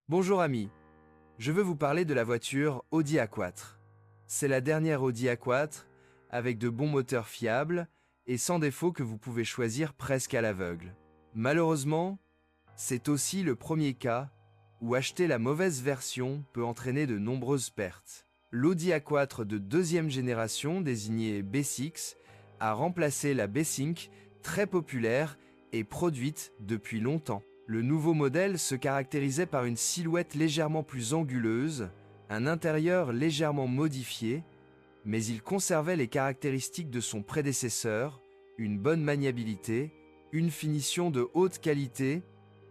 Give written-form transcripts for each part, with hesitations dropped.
Bonjour amis, je veux vous parler de la voiture Audi A4. C'est la dernière Audi A4 avec de bons moteurs fiables et sans défaut que vous pouvez choisir presque à l'aveugle. Malheureusement, c'est aussi le premier cas où acheter la mauvaise version peut entraîner de nombreuses pertes. L'Audi A4 de deuxième génération, désignée B6, a remplacé la B5, très populaire et produite depuis longtemps. Le nouveau modèle se caractérisait par une silhouette légèrement plus anguleuse, un intérieur légèrement modifié, mais il conservait les caractéristiques de son prédécesseur, une bonne maniabilité, une finition de haute qualité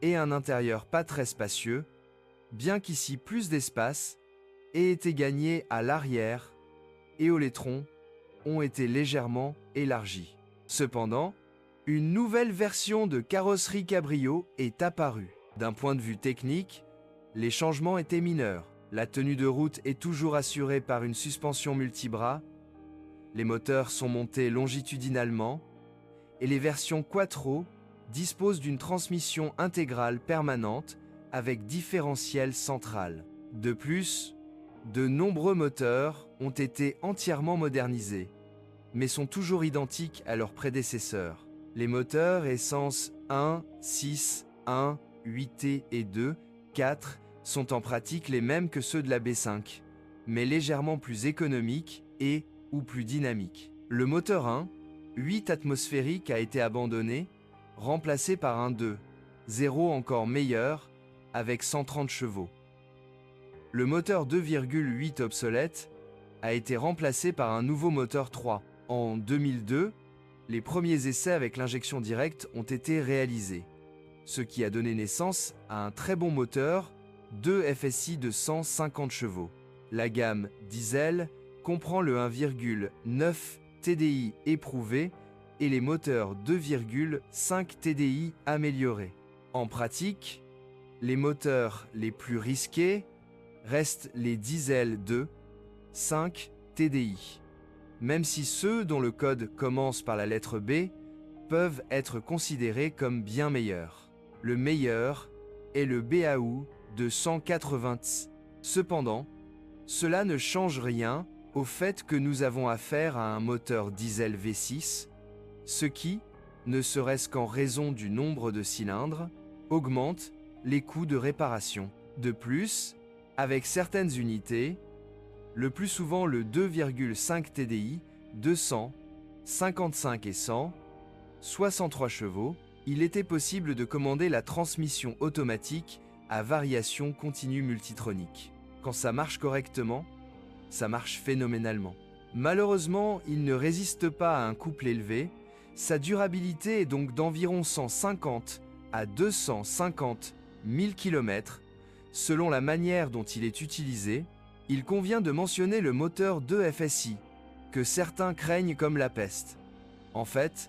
et un intérieur pas très spacieux, bien qu'ici plus d'espace ait été gagné à l'arrière et aux laitrons ont été légèrement élargis. Cependant, une nouvelle version de carrosserie cabrio est apparue. D'un point de vue technique, les changements étaient mineurs. La tenue de route est toujours assurée par une suspension multibras, les moteurs sont montés longitudinalement, et les versions Quattro disposent d'une transmission intégrale permanente avec différentiel central. De plus, de nombreux moteurs ont été entièrement modernisés, mais sont toujours identiques à leurs prédécesseurs. Les moteurs essence 1, 6, 1, 8T et 2, 4 sont en pratique les mêmes que ceux de la B5, mais légèrement plus économiques et ou plus dynamiques. Le moteur 1, 8 atmosphérique a été abandonné, remplacé par un 2, 0 encore meilleur, avec 130 chevaux. Le moteur 2,8 obsolète a été remplacé par un nouveau moteur 3. En 2002, les premiers essais avec l'injection directe ont été réalisés, ce qui a donné naissance à un très bon moteur 2 FSI de 150 chevaux. La gamme diesel comprend le 1,9 TDI éprouvé et les moteurs 2,5 TDI améliorés. En pratique, les moteurs les plus risqués restent les diesels 2, 5 TDI. Même si ceux dont le code commence par la lettre B peuvent être considérés comme bien meilleurs. Le meilleur est le BAU de 180. Cependant, cela ne change rien au fait que nous avons affaire à un moteur diesel V6, ce qui, ne serait-ce qu'en raison du nombre de cylindres, augmente les coûts de réparation. De plus, avec certaines unités, le plus souvent le 2,5 TDI, 200, 55 et 100, 63 chevaux, il était possible de commander la transmission automatique à variation continue multitronique. Quand ça marche correctement, ça marche phénoménalement. Malheureusement, il ne résiste pas à un couple élevé, sa durabilité est donc d'environ 150 à 250 000 km, selon la manière dont il est utilisé. Il convient de mentionner le moteur 2 FSI, que certains craignent comme la peste. En fait,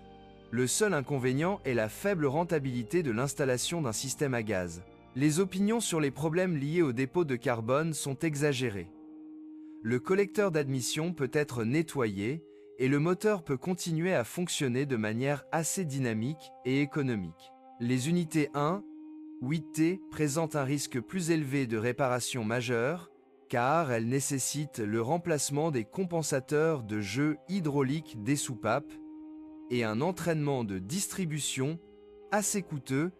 le seul inconvénient est la faible rentabilité de l'installation d'un système à gaz. Les opinions sur les problèmes liés au dépôt de carbone sont exagérées. Le collecteur d'admission peut être nettoyé et le moteur peut continuer à fonctionner de manière assez dynamique et économique. Les unités 1, 8T présentent un risque plus élevé de réparation majeure, car elles nécessitent le remplacement des compensateurs de jeu hydraulique des soupapes et un entraînement de distribution assez coûteux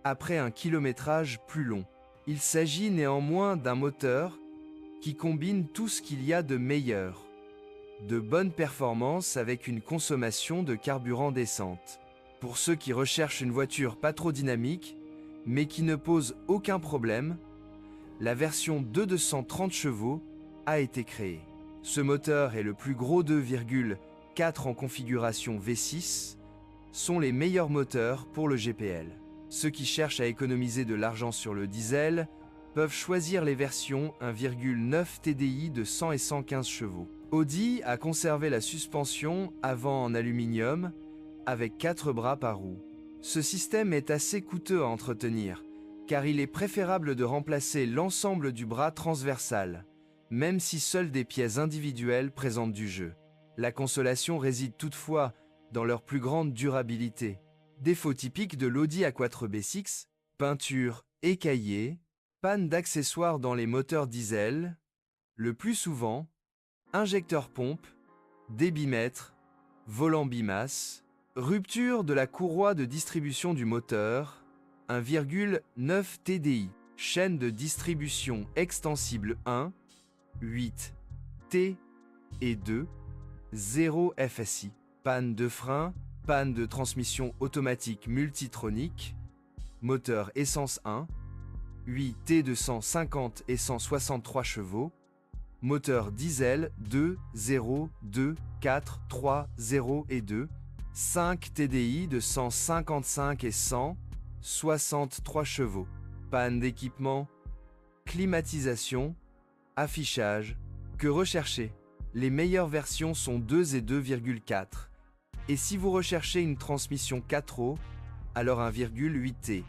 après un kilométrage plus long. Il s'agit néanmoins d'un moteur qui combine tout ce qu'il y a de meilleur, de bonnes performances avec une consommation de carburant décente. Pour ceux qui recherchent une voiture pas trop dynamique, mais qui ne pose aucun problème, la version 230 chevaux a été créée. Ce moteur et le plus gros 2,4 en configuration V6 sont les meilleurs moteurs pour le GPL. Ceux qui cherchent à économiser de l'argent sur le diesel peuvent choisir les versions 1,9 TDI de 100 et 115 chevaux. Audi a conservé la suspension avant en aluminium avec 4 bras par roue. Ce système est assez coûteux à entretenir, car il est préférable de remplacer l'ensemble du bras transversal, même si seules des pièces individuelles présentent du jeu. La consolation réside toutefois dans leur plus grande durabilité. Défaut typique de l'Audi A4 B6, peinture écaillée, Panne d'accessoires dans les moteurs diesel, le plus souvent, injecteur pompe, débitmètre, volant bimasse, rupture de la courroie de distribution du moteur, 1,9 TDI, chaîne de distribution extensible 1, 8 T et 2, 0 FSI, panne de frein, panne de transmission automatique multitronique, moteur essence 1, 8 T 250 et 163 chevaux, moteur diesel 2, 0, 2, 4, 3, 0 et 2, 5 TDI de 155 et 163 chevaux, panne d'équipement, climatisation, affichage, que rechercher? Les meilleures versions sont 2 et 2,4. Et si vous recherchez une transmission 4 roues, alors 1,8 T.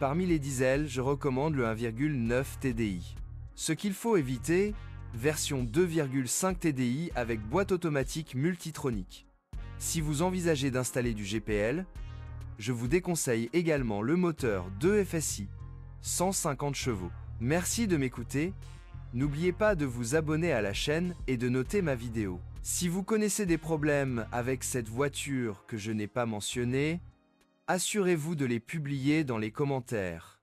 Parmi les diesels, je recommande le 1,9 TDI. Ce qu'il faut éviter, version 2,5 TDI avec boîte automatique multitronique. Si vous envisagez d'installer du GPL, je vous déconseille également le moteur 2 FSI, 150 chevaux. Merci de m'écouter. N'oubliez pas de vous abonner à la chaîne et de noter ma vidéo. Si vous connaissez des problèmes avec cette voiture que je n'ai pas mentionnée, assurez-vous de les publier dans les commentaires.